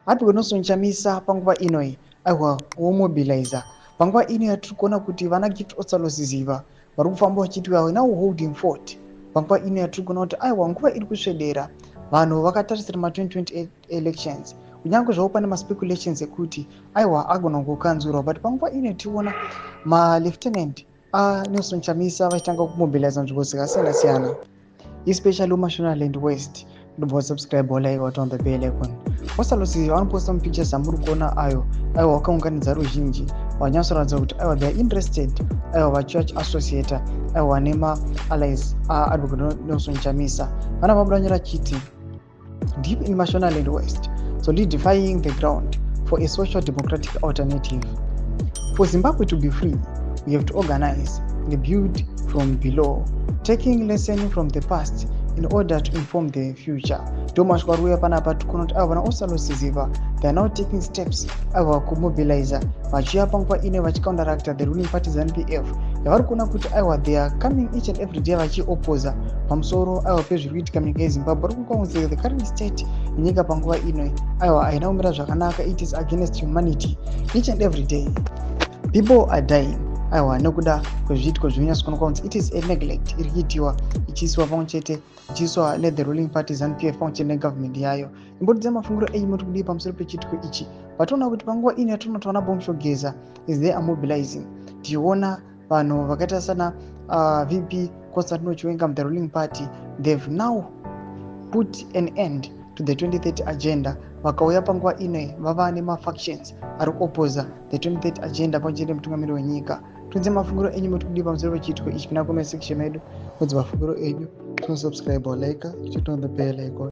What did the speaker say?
ati kunosonjamisa panguva inoi aiwa womobilizer panguva ino yatiri kuona kuti vana Gift Osaloziziva vari kufamba vachiti we are now holding fort. Panguva ino yatiri kuona kuti aiwa nguva iri kusvedera vanhu vakatarisira ma2028 elections kunyange zvavo pane maspeculations ekuti aiwa agona kukanzurwa, but panguva ino tiriona malieutenant Nelson Chamisa vachitanga kumobiliza nzvimbo dzakasiyana-siyana, especially muMashonaland West. Don't subscribe or like on the bell icon. Osaloziziva vanoposta mupictures amuri kuona ayo aiwa vakaunganidza ruzhinji vanyatsoratidza kuti aiwa they are interested aiwa vachurch associate aiwa nema-allies aadvocate Nelson Chamisa vana vamudanyira chiti deep in Mashonaland West, solidifying the ground for a social democratic alternative. For Zimbabwe to be free, we have to organize and build from below, taking lessons from the past in order to inform the future. Thomas Kwaruya panapa tukunoti ava vana Osaloziziva they are now taking steps aiwa kumobilize vachiya panguva ine vachicounteract the ruling party ZANU-PF yavari kuona kuti aiwa they are coming each and every day vachioposa pamusoro aiwa pezviri kuitika munyika yeZimbabwe. Vari kukaunzira the current state yenyika panguva ino aiwa haina kumira zvakanaka, it is against humanity. Each and every day people are dying aiwa nekuda kwezviitiko zvinonyatsokuonekwa kunzi it is a neglect iri kuitiwa ichiiswa pamwe chete ichiiswa nethe ruling party ZANU-PF pamwe chete negovernment yayo. Imbotidza mafungiro enyu muri kudii pamusoro pechiitiko ichi? Pationa kuti panguva ino yatinoona kuti vana Bomshogeza is they are mobilizing. Tichiona vanhu vakaita sana VP Constantino Chiwenga the ruling party, they've now put an end to the 2030 agenda. Vakauya panguva ino vava nemafactions ari kuopoza the 2030 agenda pamwe chete mutungamiri wenyika. Tunze mafungiro enyu muri kudii pamusoro pechiitiko ichi? Pina comment section yedu mudzi mafungiro enyu. Subscribe or like, hit on the bell icon.